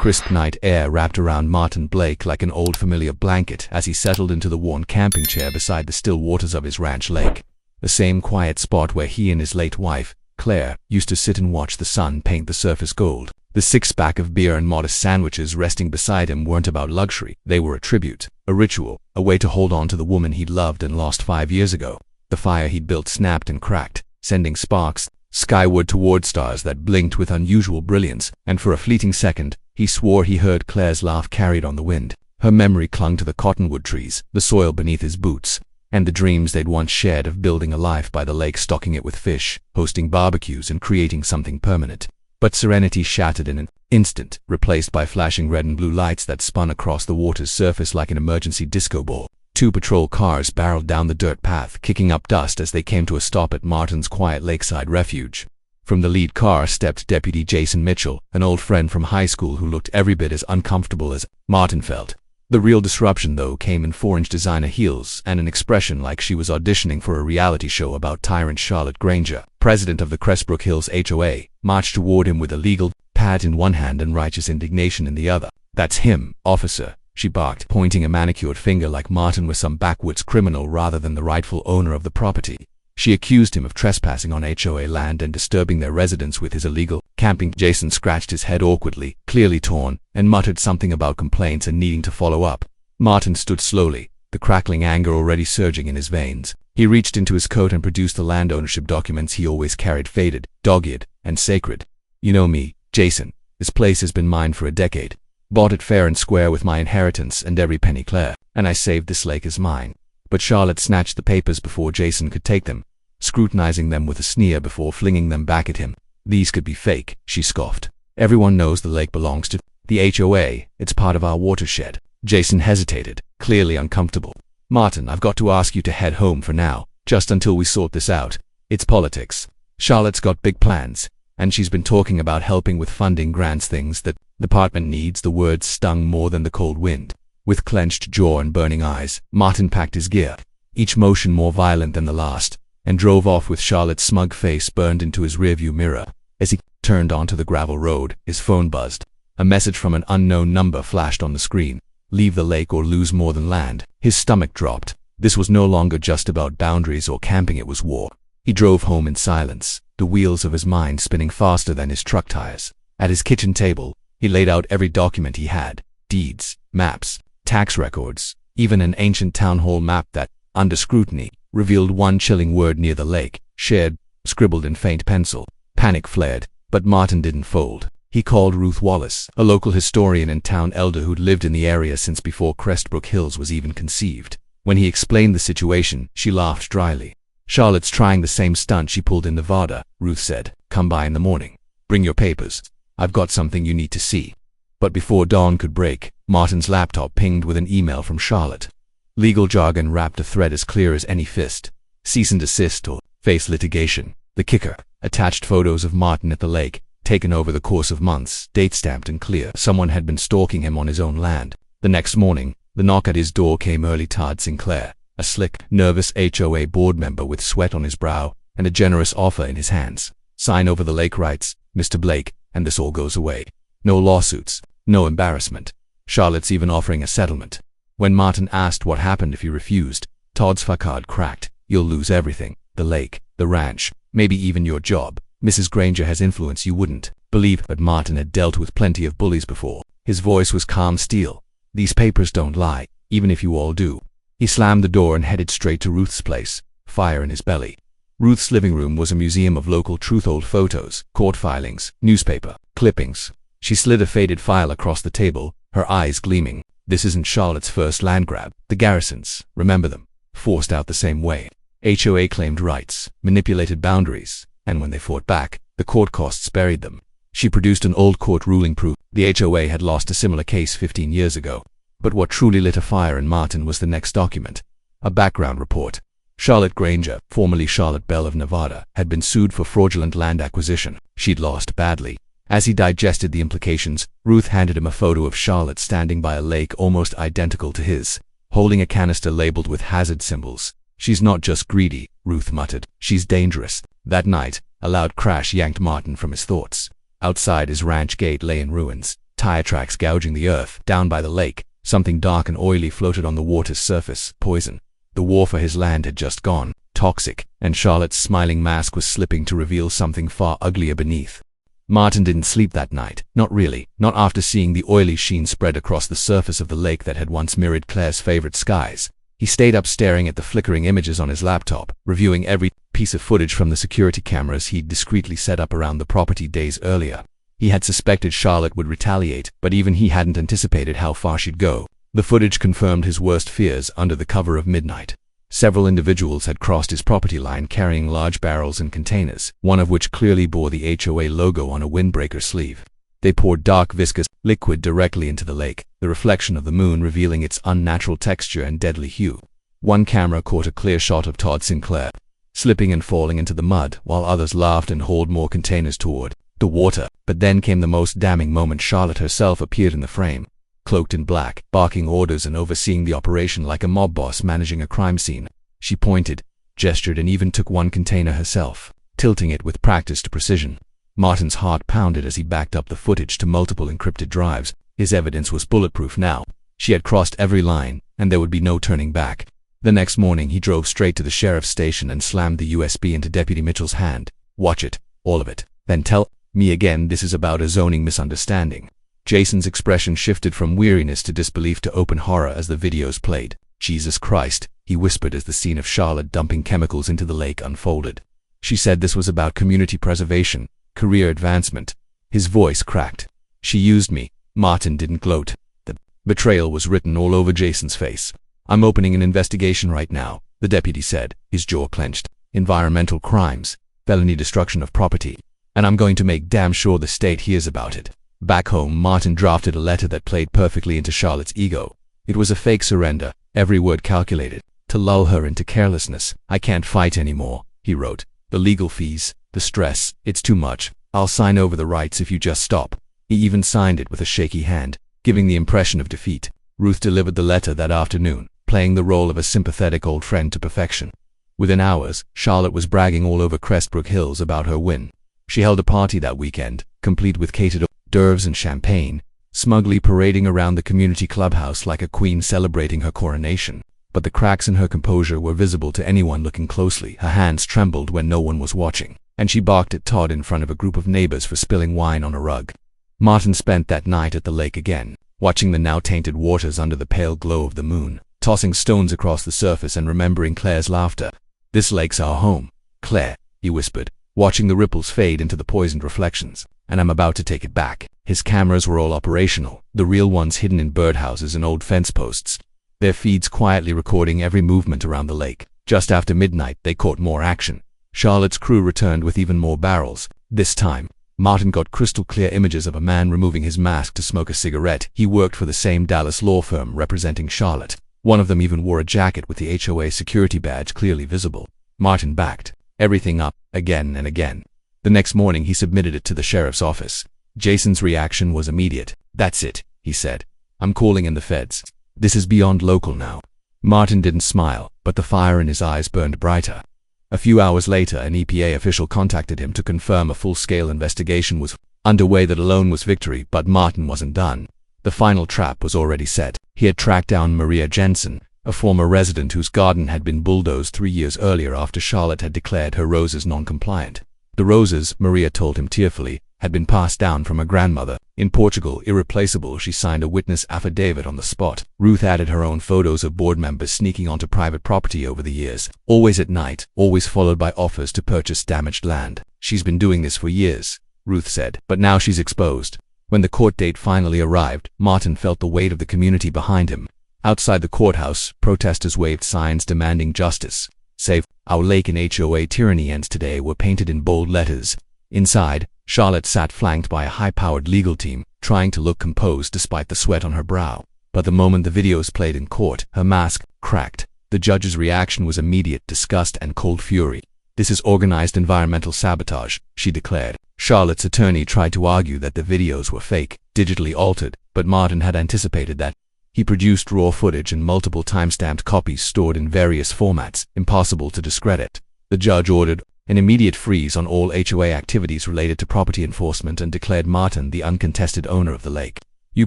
crisp night air wrapped around Martin Blake like an old familiar blanket as he settled into the worn camping chair beside the still waters of his ranch lake. The same quiet spot where he and his late wife, Claire, used to sit and watch the sun paint the surface gold. The six-pack of beer and modest sandwiches resting beside him weren't about luxury. They were a tribute, a ritual, a way to hold on to the woman he'd loved and lost 5 years ago. The fire he'd built snapped and cracked, sending sparks skyward toward stars that blinked with unusual brilliance, and for a fleeting second, he swore he heard Claire's laugh carried on the wind. Her memory clung to the cottonwood trees, the soil beneath his boots, and the dreams they'd once shared of building a life by the lake, stocking it with fish, hosting barbecues, and creating something permanent. But serenity shattered in an instant, replaced by flashing red and blue lights that spun across the water's surface like an emergency disco ball. 2 patrol cars barreled down the dirt path, kicking up dust as they came to a stop at Martin's quiet lakeside refuge. From the lead car stepped Deputy Jason Mitchell, an old friend from high school who looked every bit as uncomfortable as Martin felt. The real disruption, though, came in 4-inch designer heels and an expression like she was auditioning for a reality show about tyrant Charlotte Granger, president of the Crestbrook Hills HOA, marched toward him with a legal pad in one hand and righteous indignation in the other. "That's him, officer," she barked, pointing a manicured finger like Martin was some backwoods criminal rather than the rightful owner of the property. She accused him of trespassing on HOA land and disturbing their residents with his illegal camping. Jason scratched his head awkwardly, clearly torn, and muttered something about complaints and needing to follow up. Martin stood slowly, the crackling anger already surging in his veins. He reached into his coat and produced the land ownership documents he always carried, faded, dog-eared, and sacred. "You know me, Jason. This place has been mine for a decade. Bought it fair and square with my inheritance and every penny Claire, and I saved this lake as mine." But Charlotte snatched the papers before Jason could take them, scrutinizing them with a sneer before flinging them back at him. "These could be fake," she scoffed. "Everyone knows the lake belongs to the HOA. It's part of our watershed." Jason hesitated, clearly uncomfortable. "Martin, I've got to ask you to head home for now, just until we sort this out. It's politics. Charlotte's got big plans, and she's been talking about helping with funding grants, things that the department needs." The words stung more than the cold wind. With clenched jaw and burning eyes, Martin packed his gear, each motion more violent than the last, and drove off with Charlotte's smug face burned into his rearview mirror. As he turned onto the gravel road, his phone buzzed. A message from an unknown number flashed on the screen. "Leave the lake or lose more than land." His stomach dropped. This was no longer just about boundaries or camping, it was war. He drove home in silence, the wheels of his mind spinning faster than his truck tires. At his kitchen table, he laid out every document he had: deeds, maps, tax records, even an ancient town hall map that, under scrutiny, revealed one chilling word near the lake: shared, scribbled in faint pencil. Panic flared, but Martin didn't fold. He called Ruth Wallace, a local historian and town elder who'd lived in the area since before Crestbrook Hills was even conceived. When he explained the situation, she laughed dryly. "Charlotte's trying the same stunt she pulled in Nevada," Ruth said. "Come by in the morning. Bring your papers. I've got something you need to see." But before dawn could break, Martin's laptop pinged with an email from Charlotte. Legal jargon wrapped a thread as clear as any fist. Cease and desist or face litigation. The kicker: attached photos of Martin at the lake, taken over the course of months, date-stamped and clear. Someone had been stalking him on his own land. The next morning, the knock at his door came early. Todd Sinclair, a slick, nervous HOA board member with sweat on his brow and a generous offer in his hands. "Sign over the lake rights, Mr. Blake, and this all goes away. No lawsuits, no embarrassment. Charlotte's even offering a settlement." When Martin asked what happened if he refused, Todd's facade cracked. "You'll lose everything: the lake, the ranch, maybe even your job. Mrs. Granger has influence you wouldn't believe." But Martin had dealt with plenty of bullies before. His voice was calm steel. "These papers don't lie, even if you all do." He slammed the door and headed straight to Ruth's place, fire in his belly. Ruth's living room was a museum of local truth: old photos, court filings, newspaper clippings. She slid a faded file across the table, her eyes gleaming. "This isn't Charlotte's first land grab. The Garrisons, remember them, forced out the same way. HOA claimed rights, manipulated boundaries, and when they fought back, the court costs buried them." She produced an old court ruling proof the HOA had lost a similar case 15 years ago. But what truly lit a fire in Martin was the next document: a background report. Charlotte Granger, formerly Charlotte Bell of Nevada, had been sued for fraudulent land acquisition. She'd lost badly. As he digested the implications, Ruth handed him a photo of Charlotte standing by a lake almost identical to his, holding a canister labeled with hazard symbols. "She's not just greedy," Ruth muttered. "She's dangerous." That night, a loud crash yanked Martin from his thoughts. Outside, his ranch gate lay in ruins. tire tracks gouging the earth. Down by the lake, something dark and oily floated on the water's surface. Poison. The war for his land had just gone. Toxic. And Charlotte's smiling mask was slipping to reveal something far uglier beneath. Martin didn't sleep that night. Not really. Not after seeing the oily sheen spread across the surface of the lake that had once mirrored Claire's favorite skies. He stayed up staring at the flickering images on his laptop, reviewing every piece of footage from the security cameras he'd discreetly set up around the property days earlier. He had suspected Charlotte would retaliate, but even he hadn't anticipated how far she'd go. The footage confirmed his worst fears under the cover of midnight. Several individuals had crossed his property line carrying large barrels and containers, one of which clearly bore the HOA logo on a windbreaker sleeve. They poured dark viscous liquid directly into the lake, the reflection of the moon revealing its unnatural texture and deadly hue. One camera caught a clear shot of Todd Sinclair, slipping and falling into the mud, while others laughed and hauled more containers toward the water. But then came the most damning moment. Charlotte herself appeared in the frame, cloaked in black, barking orders and overseeing the operation like a mob boss managing a crime scene. She pointed, gestured, and even took one container herself, tilting it with practiced precision. Martin's heart pounded as he backed up the footage to multiple encrypted drives. His evidence was bulletproof now. She had crossed every line, and there would be no turning back. The next morning he drove straight to the sheriff's station and slammed the USB into Deputy Mitchell's hand. "Watch it, all of it. Then tell me again this is about a zoning misunderstanding." Jason's expression shifted from weariness to disbelief to open horror as the videos played. "Jesus Christ," he whispered as the scene of Charlotte dumping chemicals into the lake unfolded. "She said this was about community preservation, career advancement." His voice cracked. "She used me." Martin didn't gloat. The betrayal was written all over Jason's face. "I'm opening an investigation right now," the deputy said, his jaw clenched. "Environmental crimes, felony destruction of property. And I'm going to make damn sure the state hears about it." Back home, Martin drafted a letter that played perfectly into Charlotte's ego. It was a fake surrender, every word calculated, to lull her into carelessness. "I can't fight anymore," he wrote. "The legal fees, the stress, it's too much. I'll sign over the rights if you just stop." He even signed it with a shaky hand, giving the impression of defeat. Ruth delivered the letter that afternoon, playing the role of a sympathetic old friend to perfection. Within hours, Charlotte was bragging all over Crestbrook Hills about her win. She held a party that weekend, complete with catered hors d'oeuvres and champagne, smugly parading around the community clubhouse like a queen celebrating her coronation. But the cracks in her composure were visible to anyone looking closely. Her hands trembled when no one was watching, and she barked at Todd in front of a group of neighbors for spilling wine on a rug. Martin spent that night at the lake again, watching the now tainted waters under the pale glow of the moon, tossing stones across the surface and remembering Claire's laughter. "This lake's our home, Claire," he whispered, watching the ripples fade into the poisoned reflections. "And I'm about to take it back." His cameras were all operational, the real ones hidden in birdhouses and old fence posts, their feeds quietly recording every movement around the lake. Just after midnight, they caught more action. Charlotte's crew returned with even more barrels. This time, Martin got crystal clear images of a man removing his mask to smoke a cigarette. He worked for the same Dallas law firm representing Charlotte. One of them even wore a jacket with the HOA security badge clearly visible. Martin backed everything up again and again. The next morning he submitted it to the sheriff's office. Jason's reaction was immediate. "That's it," he said. "I'm calling in the feds. This is beyond local now." Martin didn't smile, but the fire in his eyes burned brighter. A few hours later, an EPA official contacted him to confirm a full-scale investigation was underway. That alone was victory, but Martin wasn't done. The final trap was already set. He had tracked down Maria Jensen, a former resident whose garden had been bulldozed 3 years earlier after Charlotte had declared her roses non-compliant. The roses, Maria told him tearfully, had been passed down from her grandmother. In Portugal, irreplaceable, she signed a witness affidavit on the spot. Ruth added her own photos of board members sneaking onto private property over the years, always at night, always followed by offers to purchase damaged land. "She's been doing this for years," Ruth said, "but now she's exposed." When the court date finally arrived, Martin felt the weight of the community behind him. Outside the courthouse, protesters waved signs demanding justice. "Save our lake and HOA tyranny ends today" were painted in bold letters. Inside, Charlotte sat flanked by a high-powered legal team, trying to look composed despite the sweat on her brow. But the moment the videos played in court, her mask cracked. The judge's reaction was immediate disgust and cold fury. "This is organized environmental sabotage," she declared. Charlotte's attorney tried to argue that the videos were fake, digitally altered, but Martin had anticipated that. He produced raw footage and multiple time-stamped copies stored in various formats, impossible to discredit. The judge ordered an immediate freeze on all HOA activities related to property enforcement and declared Martin the uncontested owner of the lake. You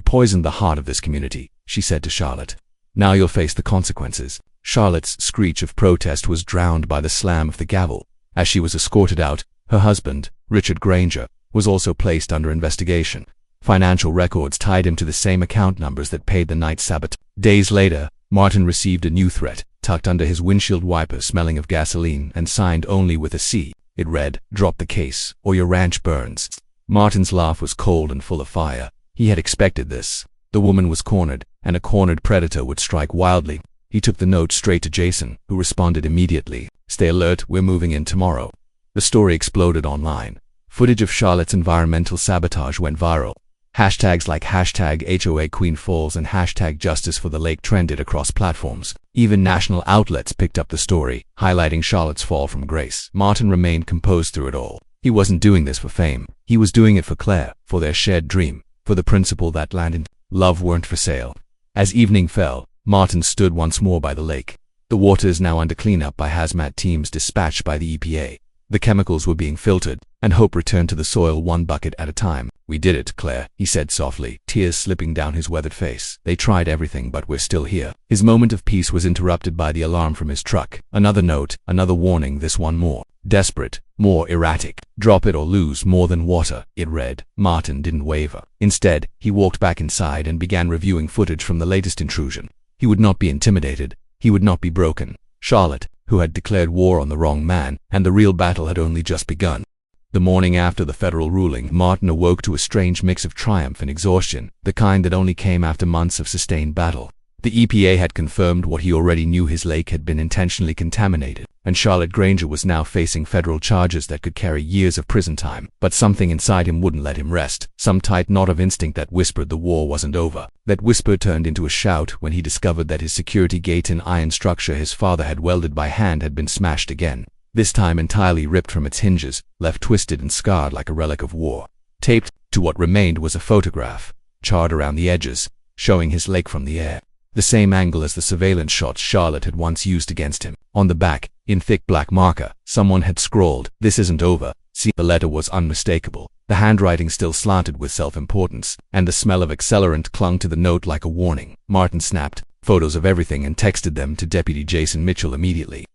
poisoned the heart of this community, she said to Charlotte. Now you'll face the consequences. Charlotte's screech of protest was drowned by the slam of the gavel. As she was escorted out, her husband, Richard Granger, was also placed under investigation. Financial records tied him to the same account numbers that paid the night saboteur. Days later, Martin received a new threat, tucked under his windshield wiper smelling of gasoline and signed only with a C. It read, "Drop the case, or your ranch burns." Martin's laugh was cold and full of fire. He had expected this. The woman was cornered, and a cornered predator would strike wildly. He took the note straight to Jason, who responded immediately, "Stay alert, we're moving in tomorrow." The story exploded online. Footage of Charlotte's environmental sabotage went viral. Hashtags like #HOA Queen Falls and #Justice for the Lake trended across platforms. Even national outlets picked up the story, highlighting Charlotte's fall from grace. Martin remained composed through it all. He wasn't doing this for fame. He was doing it for Claire, for their shared dream, for the principle that land and love weren't for sale. As evening fell, Martin stood once more by the lake. The water is now under cleanup by hazmat teams dispatched by the EPA. The chemicals were being filtered, and hope returned to the soil one bucket at a time. "We did it, Claire," he said softly, tears slipping down his weathered face. "They tried everything, but we're still here." His moment of peace was interrupted by the alarm from his truck. Another note, another warning, this one more desperate, more erratic. "Drop it or lose more than water," it read. Martin didn't waver. Instead, he walked back inside and began reviewing footage from the latest intrusion. He would not be intimidated. He would not be broken. Charlotte, who had declared war on the wrong man, and the real battle had only just begun. The morning after the federal ruling, Martin awoke to a strange mix of triumph and exhaustion, the kind that only came after months of sustained battle. The EPA had confirmed what he already knew: his lake had been intentionally contaminated, and Charlotte Granger was now facing federal charges that could carry years of prison time. But something inside him wouldn't let him rest, some tight knot of instinct that whispered the war wasn't over. That whisper turned into a shout when he discovered that his security gate in iron structure his father had welded by hand had been smashed again. This time entirely ripped from its hinges, left twisted and scarred like a relic of war. Taped to what remained was a photograph, charred around the edges, showing his lake from the air. The same angle as the surveillance shots Charlotte had once used against him. On the back, in thick black marker, someone had scrawled, "This isn't over." See, the letter was unmistakable. The handwriting still slanted with self-importance, and the smell of accelerant clung to the note like a warning. Martin snapped photos of everything and texted them to Deputy Jason Mitchell immediately.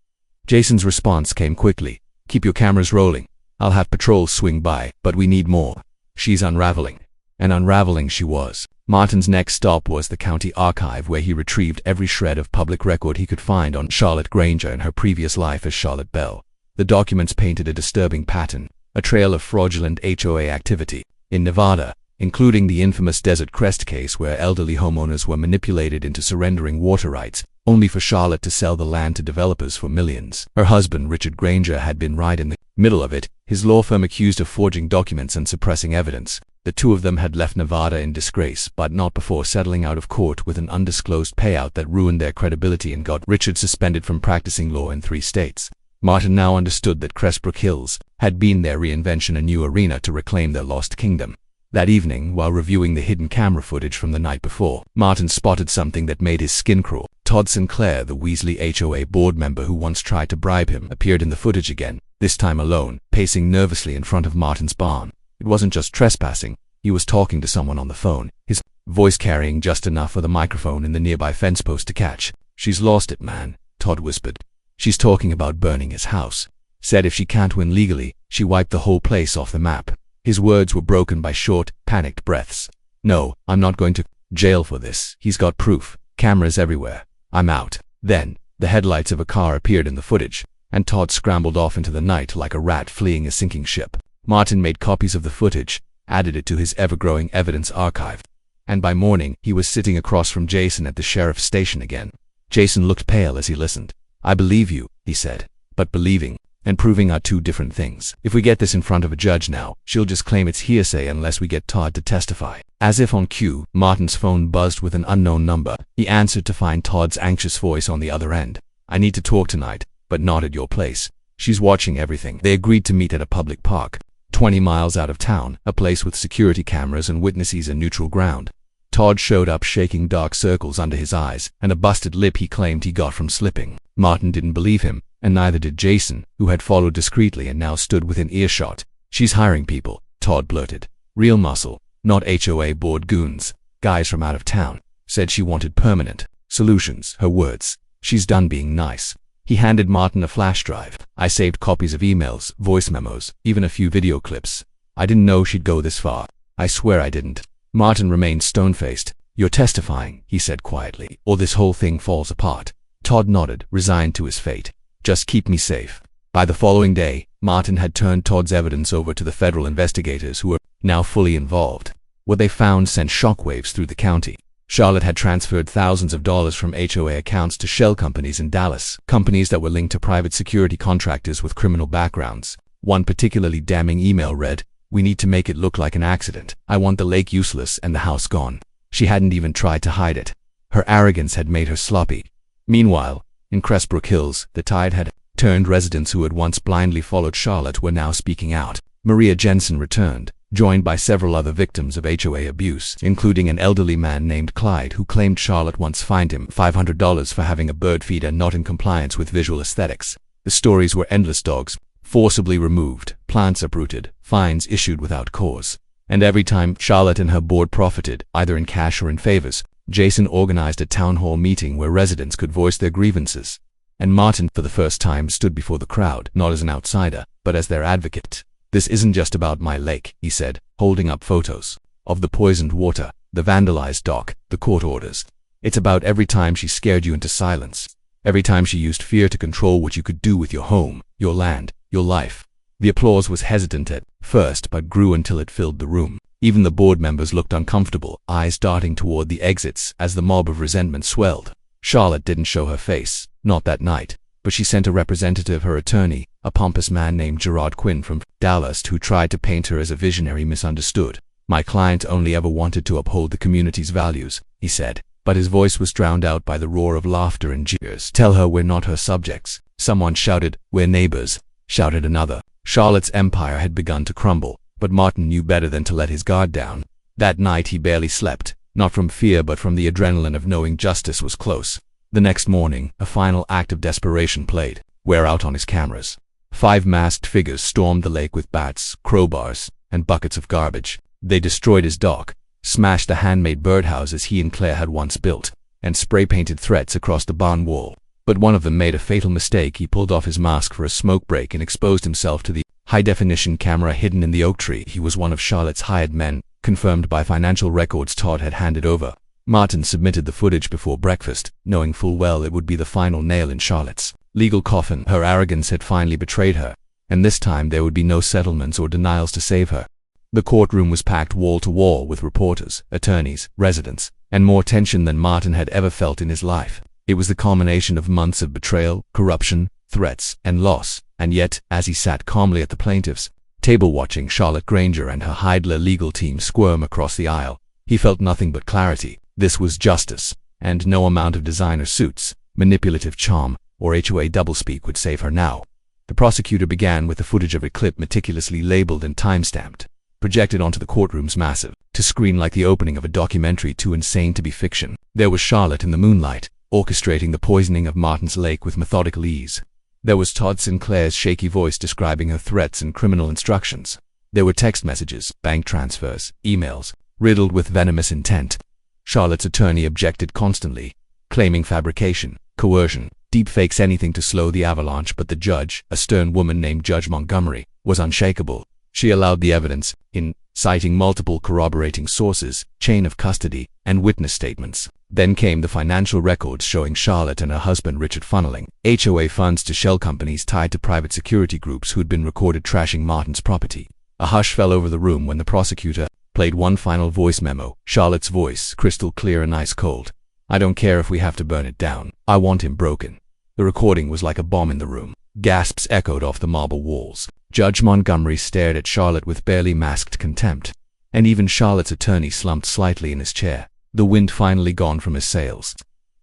Jason's response came quickly. "Keep your cameras rolling. I'll have patrols swing by, but we need more. She's unraveling." And unraveling she was. Martin's next stop was the county archive, where he retrieved every shred of public record he could find on Charlotte Granger and her previous life as Charlotte Bell. The documents painted a disturbing pattern, a trail of fraudulent HOA activity in Nevada, including the infamous Desert Crest case where elderly homeowners were manipulated into surrendering water rights, only for Charlotte to sell the land to developers for millions. Her husband, Richard Granger, had been right in the middle of it, his law firm accused of forging documents and suppressing evidence. The two of them had left Nevada in disgrace, but not before settling out of court with an undisclosed payout that ruined their credibility and got Richard suspended from practicing law in 3 states. Martin now understood that Crestbrook Hills had been their reinvention, a new arena to reclaim their lost kingdom. That evening, while reviewing the hidden camera footage from the night before, Martin spotted something that made his skin crawl. Todd Sinclair, the Weasley HOA board member who once tried to bribe him, appeared in the footage again, this time alone, pacing nervously in front of Martin's barn. It wasn't just trespassing. He was talking to someone on the phone, his voice carrying just enough for the microphone in the nearby fence post to catch. "She's lost it, man," Todd whispered. "She's talking about burning his house. Said if she can't win legally, she wiped the whole place off the map." His words were broken by short, panicked breaths. "No, I'm not going to jail for this. He's got proof. Cameras everywhere. I'm out." Then, the headlights of a car appeared in the footage, and Todd scrambled off into the night like a rat fleeing a sinking ship. Martin made copies of the footage, added it to his ever-growing evidence archive, and by morning he was sitting across from Jason at the sheriff's station again. Jason looked pale as he listened. "I believe you," he said, "but believing and proving are 2 different things. If we get this in front of a judge now, she'll just claim it's hearsay unless we get Todd to testify." As if on cue, Martin's phone buzzed with an unknown number. He answered to find Todd's anxious voice on the other end. "I need to talk tonight, but not at your place. She's watching everything." They agreed to meet at a public park, 20 miles out of town, a place with security cameras and witnesses and neutral ground. Todd showed up shaking dark circles under his eyes and a busted lip he claimed he got from slipping. Martin didn't believe him, and neither did Jason, who had followed discreetly and now stood within earshot. "She's hiring people," Todd blurted. "Real muscle, not HOA board goons." guys from out of town. Said she wanted permanent solutions, her words. She's done being nice. He handed Martin a flash drive. I saved copies of emails, voice memos, even a few video clips. I didn't know she'd go this far. I swear I didn't. Martin remained stone-faced. You're testifying, he said quietly, or this whole thing falls apart. Todd nodded, resigned to his fate. Just keep me safe. By the following day, Martin had turned Todd's evidence over to the federal investigators who were now fully involved. What they found sent shockwaves through the county. Charlotte had transferred thousands of dollars from HOA accounts to shell companies in Dallas, companies that were linked to private security contractors with criminal backgrounds. One particularly damning email read, "We need to make it look like an accident. I want the lake useless and the house gone." She hadn't even tried to hide it. Her arrogance had made her sloppy. Meanwhile, in Crestbrook Hills, the tide had turned. Residents who had once blindly followed Charlotte were now speaking out. Maria Jensen returned, joined by several other victims of HOA abuse, including an elderly man named Clyde who claimed Charlotte once fined him $500 for having a bird feeder not in compliance with visual aesthetics. The stories were endless: dogs forcibly removed, plants uprooted, fines issued without cause. And every time Charlotte and her board profited, either in cash or in favors, Jason organized a town hall meeting where residents could voice their grievances. And Martin, for the first time, stood before the crowd, not as an outsider, but as their advocate. "This isn't just about my lake," he said, holding up photos of the poisoned water, the vandalized dock, the court orders. "It's about every time she scared you into silence. Every time she used fear to control what you could do with your home, your land, your life." The applause was hesitant at first, but grew until it filled the room. Even the board members looked uncomfortable, eyes darting toward the exits as the mob of resentment swelled. Charlotte didn't show her face, not that night, but she sent a representative, her attorney, a pompous man named Gerard Quinn from Dallas, who tried to paint her as a visionary misunderstood. "My client only ever wanted to uphold the community's values," he said, but his voice was drowned out by the roar of laughter and jeers. "Tell her we're not her subjects." Someone shouted. "We're neighbors," shouted another. Charlotte's empire had begun to crumble, but Martin knew better than to let his guard down. That night he barely slept, not from fear but from the adrenaline of knowing justice was close. The next morning, a final act of desperation played, wear out on his cameras. 5 masked figures stormed the lake with bats, crowbars, and buckets of garbage. They destroyed his dock, smashed the handmade birdhouses he and Claire had once built, and spray-painted threats across the barn wall. But one of them made a fatal mistake. He pulled off his mask for a smoke break and exposed himself to the high-definition camera hidden in the oak tree. He was one of Charlotte's hired men, confirmed by financial records Todd had handed over. Martin submitted the footage before breakfast, knowing full well it would be the final nail in Charlotte's legal coffin. Her arrogance had finally betrayed her, and this time there would be no settlements or denials to save her. The courtroom was packed wall to wall with reporters, attorneys, residents, and more tension than Martin had ever felt in his life. It was the culmination of months of betrayal, corruption, threats, and loss. And yet, as he sat calmly at the plaintiff's table watching Charlotte Granger and her Heidler legal team squirm across the aisle, he felt nothing but clarity. This was justice, and no amount of designer suits, manipulative charm, or HOA doublespeak would save her now. The prosecutor began with the footage of a clip meticulously labeled and time-stamped, projected onto the courtroom's massive screen like the opening of a documentary too insane to be fiction. There was Charlotte in the moonlight, orchestrating the poisoning of Martin's lake with methodical ease. There was Todd Sinclair's shaky voice describing her threats and criminal instructions. There were text messages, bank transfers, emails, riddled with venomous intent. Charlotte's attorney objected constantly, claiming fabrication, coercion, deepfakes, anything to slow the avalanche, but the judge, a stern woman named Judge Montgomery, was unshakable. She allowed the evidence in, citing multiple corroborating sources, chain of custody, and witness statements. Then came the financial records showing Charlotte and her husband Richard funneling HOA funds to shell companies tied to private security groups who'd been recorded trashing Martin's property. A hush fell over the room when the prosecutor played one final voice memo, Charlotte's voice, crystal clear and ice cold. "I don't care if we have to burn it down. I want him broken." The recording was like a bomb in the room. Gasps echoed off the marble walls. Judge Montgomery stared at Charlotte with barely masked contempt, and even Charlotte's attorney slumped slightly in his chair, the wind finally gone from his sails.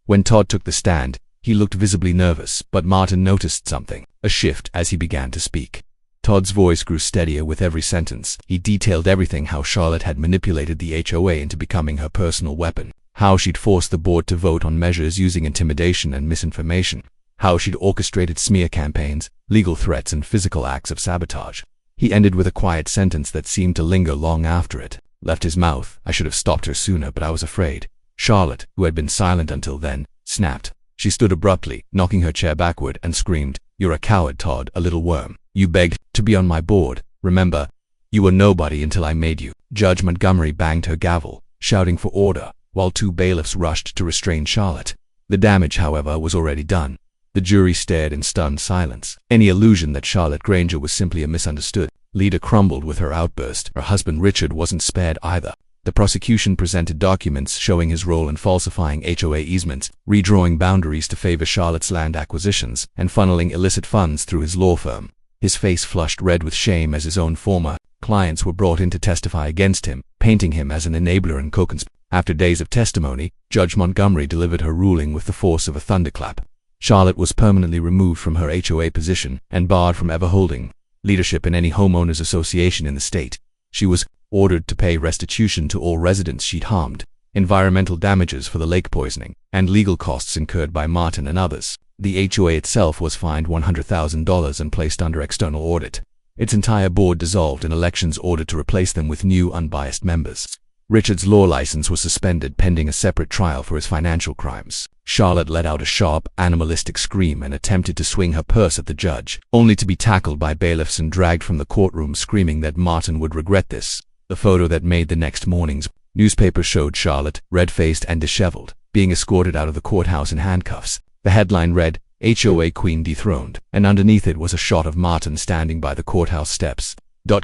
When Todd took the stand, he looked visibly nervous, but Martin noticed something, a shift as he began to speak. Todd's voice grew steadier with every sentence. He detailed everything: how Charlotte had manipulated the HOA into becoming her personal weapon, how she'd forced the board to vote on measures using intimidation and misinformation, how she'd orchestrated smear campaigns, legal threats, and physical acts of sabotage. He ended with a quiet sentence that seemed to linger long after it. left his mouth. I should have stopped her sooner, but I was afraid. Charlotte, who had been silent until then, snapped. She stood abruptly, knocking her chair backward, and screamed, "You're a coward, Todd, a little worm. You begged to be on my board, remember? You were nobody until I made you." Judge Montgomery banged her gavel, shouting for order, while two bailiffs rushed to restrain Charlotte. The damage, however, was already done. The jury stared in stunned silence. Any illusion that Charlotte Granger was simply a misunderstood leader crumbled with her outburst. Her husband Richard wasn't spared either. The prosecution presented documents showing his role in falsifying HOA easements, redrawing boundaries to favor Charlotte's land acquisitions, and funneling illicit funds through his law firm. His face flushed red with shame as his own former clients were brought in to testify against him, painting him as an enabler and co-conspirator. After days of testimony, Judge Montgomery delivered her ruling with the force of a thunderclap. Charlotte was permanently removed from her HOA position and barred from ever holding leadership in any homeowners association in the state. She was ordered to pay restitution to all residents she'd harmed, environmental damages for the lake poisoning, and legal costs incurred by Martin and others. The HOA itself was fined $100,000 and placed under external audit. Its entire board dissolved and elections ordered to replace them with new unbiased members. Richard's law license was suspended pending a separate trial for his financial crimes. Charlotte let out a sharp, animalistic scream and attempted to swing her purse at the judge, only to be tackled by bailiffs and dragged from the courtroom screaming that Martin would regret this. The photo that made the next morning's newspaper showed Charlotte, red-faced and disheveled, being escorted out of the courthouse in handcuffs. The headline read, "HOA Queen Dethroned," and underneath it was a shot of Martin standing by the courthouse steps,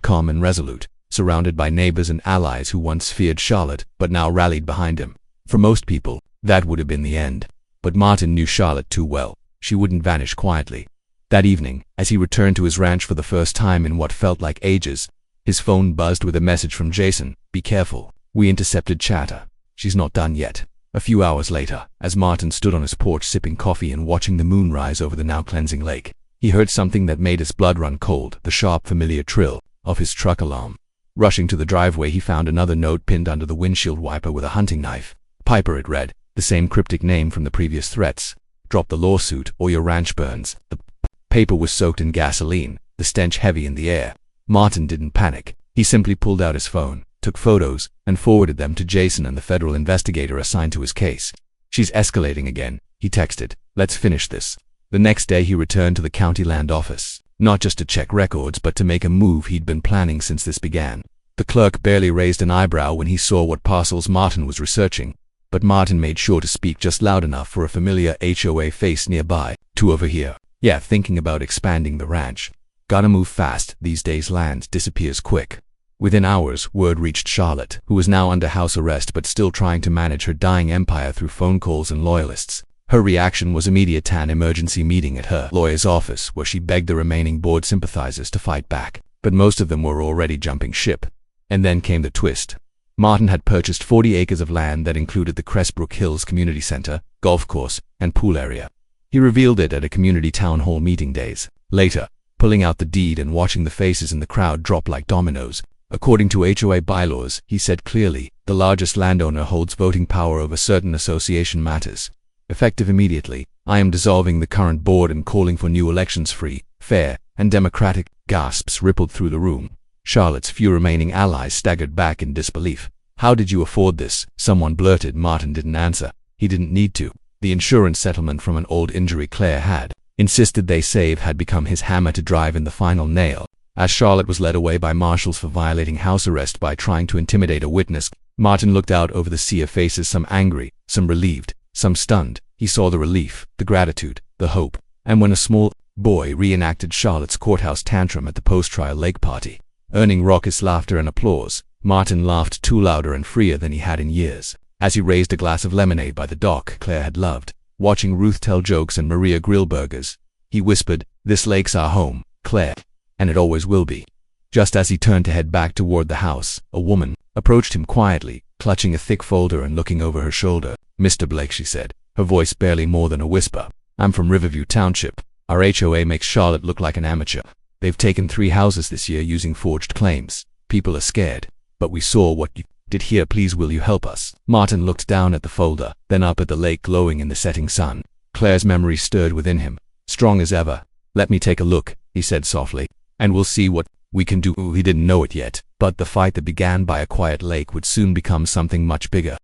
calm and resolute, surrounded by neighbors and allies who once feared Charlotte but now rallied behind him. For most people, that would have been the end. But Martin knew Charlotte too well. She wouldn't vanish quietly. That evening, as he returned to his ranch for the first time in what felt like ages, his phone buzzed with a message from Jason. "Be careful. We intercepted chatter. She's not done yet." A few hours later, as Martin stood on his porch sipping coffee and watching the moon rise over the now cleansing lake, he heard something that made his blood run cold, the sharp, familiar trill of his truck alarm. Rushing to the driveway, he found another note pinned under the windshield wiper with a hunting knife. "Piper," it read, the same cryptic name from the previous threats. "Drop the lawsuit or your ranch burns." The paper was soaked in gasoline, the stench heavy in the air. Martin didn't panic. He simply pulled out his phone, took photos, and forwarded them to Jason and the federal investigator assigned to his case. "She's escalating again," he texted. "Let's finish this." The next day he returned to the county land office, not just to check records but to make a move he'd been planning since this began. The clerk barely raised an eyebrow when he saw what parcels Martin was researching, but Martin made sure to speak just loud enough for a familiar HOA face nearby to overhear. "Yeah, thinking about expanding the ranch. Gotta move fast, these days land disappears quick." Within hours, word reached Charlotte, who was now under house arrest but still trying to manage her dying empire through phone calls and loyalists. Her reaction was immediate: an emergency meeting at her lawyer's office where she begged the remaining board sympathizers to fight back, but most of them were already jumping ship. And then came the twist. Martin had purchased 40 acres of land that included the Crestbrook Hills Community Center, golf course, and pool area. He revealed it at a community town hall meeting days later, pulling out the deed and watching the faces in the crowd drop like dominoes. According to HOA bylaws, he said clearly, the largest landowner holds voting power over certain association matters. Effective immediately, I am dissolving the current board and calling for new elections free, fair, and democratic. Gasps rippled through the room. Charlotte's few remaining allies staggered back in disbelief. "How did you afford this?" someone blurted. Martin didn't answer. He didn't need to. The insurance settlement from an old injury Claire had insisted they save had become his hammer to drive in the final nail. As Charlotte was led away by marshals for violating house arrest by trying to intimidate a witness, Martin looked out over the sea of faces, some angry, some relieved, some stunned. He saw the relief, the gratitude, the hope. And when a small boy reenacted Charlotte's courthouse tantrum at the post-trial lake party, earning raucous laughter and applause, Martin laughed too louder and freer than he had in years. As he raised a glass of lemonade by the dock Claire had loved, watching Ruth tell jokes and Maria grill burgers, he whispered, "This lake's our home, Claire, and it always will be." Just as he turned to head back toward the house, a woman approached him quietly, clutching a thick folder and looking over her shoulder. "Mr. Blake," she said, her voice barely more than a whisper, "I'm from Riverview Township. Our HOA makes Charlotte look like an amateur. They've taken 3 houses this year using forged claims. People are scared. But we saw what you did here. Please, will you help us?" Martin looked down at the folder, then up at the lake glowing in the setting sun. Claire's memory stirred within him, strong as ever. "Let me take a look," he said softly, "and we'll see what We can do. He didn't know it yet, but the fight that began by a quiet lake would soon become something much bigger.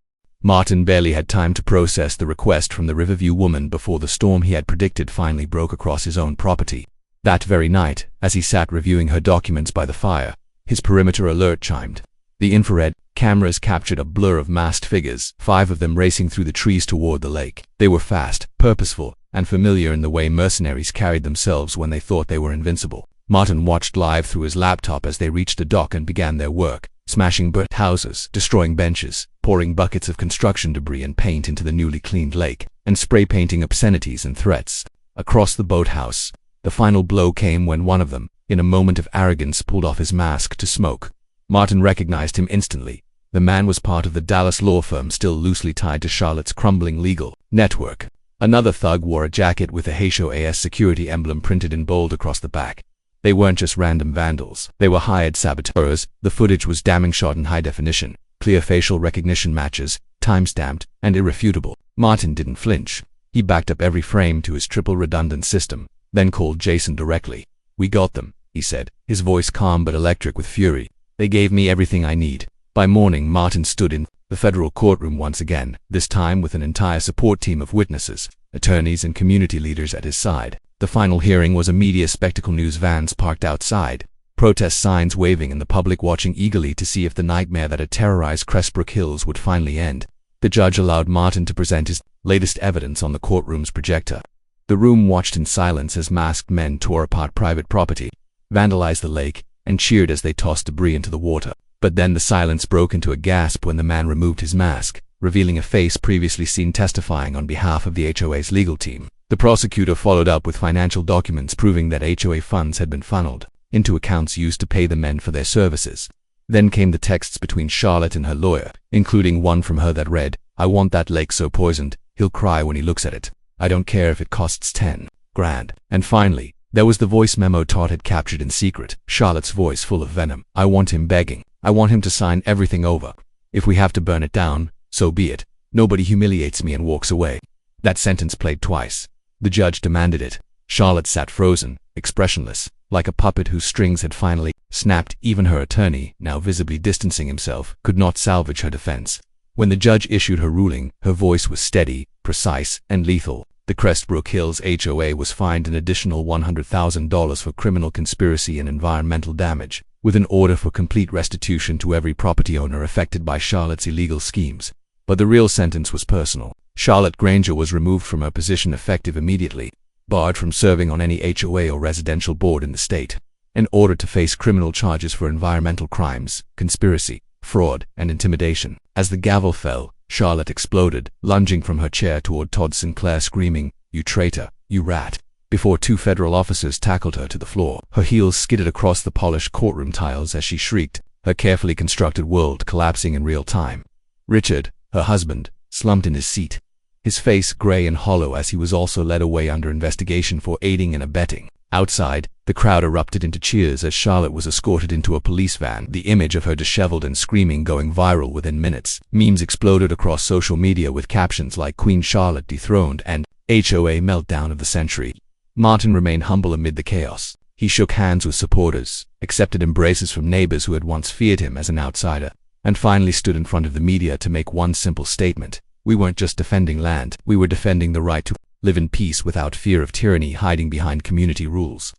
Martin barely had time to process the request from the Riverview woman before the storm he had predicted finally broke across his own property. That very night, as he sat reviewing her documents by the fire, his perimeter alert chimed. The infrared cameras captured a blur of masked figures, 5 of them racing through the trees toward the lake. They were fast, purposeful, and familiar in the way mercenaries carried themselves when they thought they were invincible. Martin watched live through his laptop as they reached the dock and began their work, smashing burnt houses, destroying benches, pouring buckets of construction debris and paint into the newly cleaned lake, and spray painting obscenities and threats. Across the boathouse, the final blow came when one of them, in a moment of arrogance, pulled off his mask to smoke. Martin recognized him instantly. The man was part of the Dallas law firm still loosely tied to Charlotte's crumbling legal network. Another thug wore a jacket with a HOA security emblem printed in bold across the back. They weren't just random vandals. They were hired saboteurs. The footage was damning, shot in high definition, clear facial recognition matches, time-stamped, and irrefutable. Martin didn't flinch. He backed up every frame to his triple redundant system, then called Jason directly. "We got them," he said, his voice calm but electric with fury. "They gave me everything I need." By morning, Martin stood in the federal courtroom once again, this time with an entire support team of witnesses, attorneys and community leaders at his side. The final hearing was a media spectacle, news vans parked outside, protest signs waving, and the public watching eagerly to see if the nightmare that had terrorized Crestbrook Hills would finally end. The judge allowed Martin to present his latest evidence on the courtroom's projector. The room watched in silence as masked men tore apart private property, vandalized the lake, and cheered as they tossed debris into the water. But then the silence broke into a gasp when the man removed his mask, revealing a face previously seen testifying on behalf of the HOA's legal team. The prosecutor followed up with financial documents proving that HOA funds had been funneled into accounts used to pay the men for their services. Then came the texts between Charlotte and her lawyer, including one from her that read, "I want that lake so poisoned, he'll cry when he looks at it. I don't care if it costs 10 grand. And finally, there was the voice memo Todd had captured in secret, Charlotte's voice full of venom. "I want him begging. I want him to sign everything over. If we have to burn it down, so be it. Nobody humiliates me and walks away." That sentence played twice. The judge demanded it. Charlotte sat frozen, expressionless, like a puppet whose strings had finally snapped. Even her attorney, now visibly distancing himself, could not salvage her defense. When the judge issued her ruling, her voice was steady, precise, and lethal. The Crestbrook Hills HOA was fined an additional $100,000 for criminal conspiracy and environmental damage, with an order for complete restitution to every property owner affected by Charlotte's illegal schemes. But the real sentence was personal. Charlotte Granger was removed from her position effective immediately, barred from serving on any HOA or residential board in the state, and ordered to face criminal charges for environmental crimes, conspiracy, fraud, and intimidation. As the gavel fell, Charlotte exploded, lunging from her chair toward Todd Sinclair, screaming, "You traitor, you rat," before 2 federal officers tackled her to the floor. Her heels skidded across the polished courtroom tiles as she shrieked, her carefully constructed world collapsing in real time. Richard, her husband, slumped in his seat, his face gray and hollow as he was also led away under investigation for aiding and abetting. Outside, the crowd erupted into cheers as Charlotte was escorted into a police van, the image of her disheveled and screaming going viral within minutes. Memes exploded across social media with captions like "Queen Charlotte dethroned" and "HOA meltdown of the century." Martin remained humble amid the chaos. He shook hands with supporters, accepted embraces from neighbors who had once feared him as an outsider, and finally stood in front of the media to make one simple statement: "We weren't just defending land, we were defending the right to live in peace without fear of tyranny hiding behind community rules.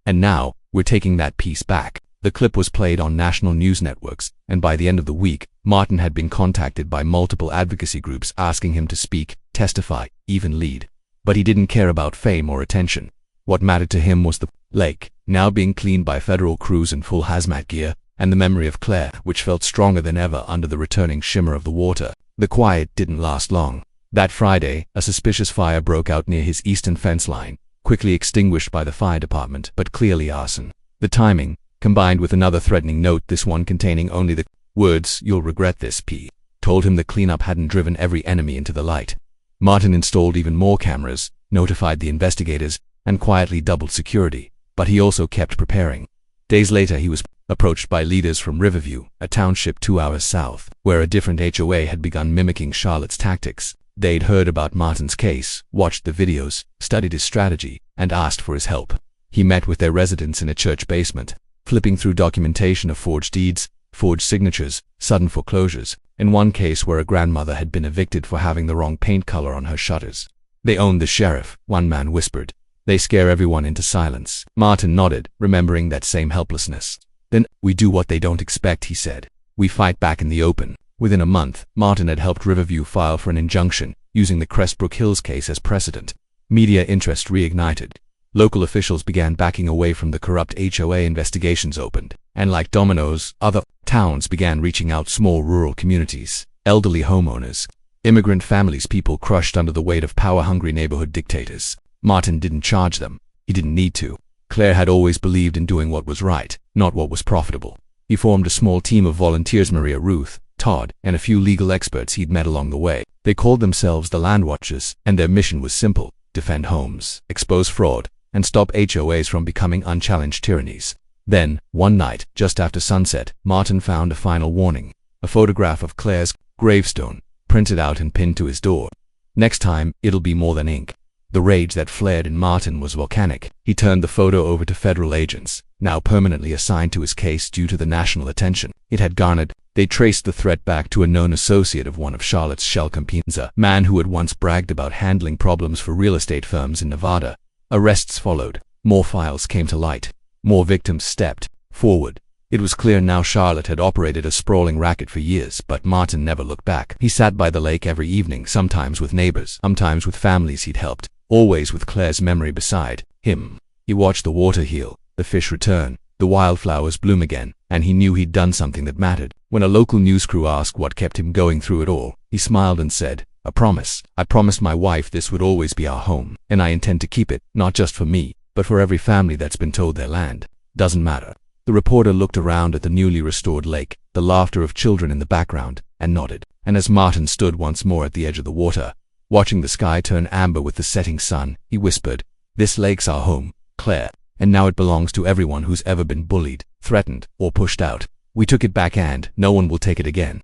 And now, we're taking that peace back." The clip was played on national news networks, and by the end of the week, Martin had been contacted by multiple advocacy groups asking him to speak, testify, even lead. But he didn't care about fame or attention. What mattered to him was the lake, now being cleaned by federal crews in full hazmat gear, and the memory of Claire, which felt stronger than ever under the returning shimmer of the water. The quiet didn't last long. That Friday, a suspicious fire broke out near his eastern fence line, quickly extinguished by the fire department, but clearly arson. The timing, combined with another threatening note, this one containing only the words, "You'll regret this, P," told him the cleanup hadn't driven every enemy into the light. Martin installed even more cameras, notified the investigators, and quietly doubled security, but he also kept preparing. Days later, he was approached by leaders from Riverview, a township 2 hours south, where a different HOA had begun mimicking Charlotte's tactics. They'd heard about Martin's case, watched the videos, studied his strategy, and asked for his help. He met with their residents in a church basement, flipping through documentation of forged deeds, forged signatures, sudden foreclosures, in one case where a grandmother had been evicted for having the wrong paint color on her shutters. "They own the sheriff," one man whispered. "They scare everyone into silence." Martin nodded, remembering that same helplessness. "Then, we do what they don't expect," he said. "We fight back in the open." Within a month, Martin had helped Riverview file for an injunction, using the Crestbrook Hills case as precedent. Media interest reignited. Local officials began backing away from the corrupt HOA investigations opened, and like dominoes, other towns began reaching out. Small rural communities, elderly homeowners, immigrant families, people crushed under the weight of power-hungry neighborhood dictators. Martin didn't charge them. He didn't need to. Claire had always believed in doing what was right, not what was profitable. He formed a small team of volunteers, Maria, Ruth, Todd, and a few legal experts he'd met along the way. They called themselves the Land Watchers, and their mission was simple: defend homes, expose fraud, and stop HOAs from becoming unchallenged tyrannies. Then, one night, just after sunset, Martin found a final warning: a photograph of Claire's gravestone, printed out and pinned to his door. "Next time, it'll be more than ink." The rage that flared in Martin was volcanic. He turned the photo over to federal agents, now permanently assigned to his case due to the national attention it had garnered. They traced the threat back to a known associate of one of Charlotte's shell companies, a man who had once bragged about handling problems for real estate firms in Nevada. Arrests followed. More files came to light. More victims stepped forward. It was clear now Charlotte had operated a sprawling racket for years, but Martin never looked back. He sat by the lake every evening, sometimes with neighbors, sometimes with families he'd helped, always with Claire's memory beside him. He watched the water heal, the fish return, the wildflowers bloom again, and he knew he'd done something that mattered. When a local news crew asked what kept him going through it all, he smiled and said, "A promise. I promised my wife this would always be our home, and I intend to keep it, not just for me, but for every family that's been told their land doesn't matter." The reporter looked around at the newly restored lake, the laughter of children in the background, and nodded. And as Martin stood once more at the edge of the water, watching the sky turn amber with the setting sun, he whispered, "This lake's our home, Claire, and now it belongs to everyone who's ever been bullied, threatened, or pushed out. We took it back and no one will take it again."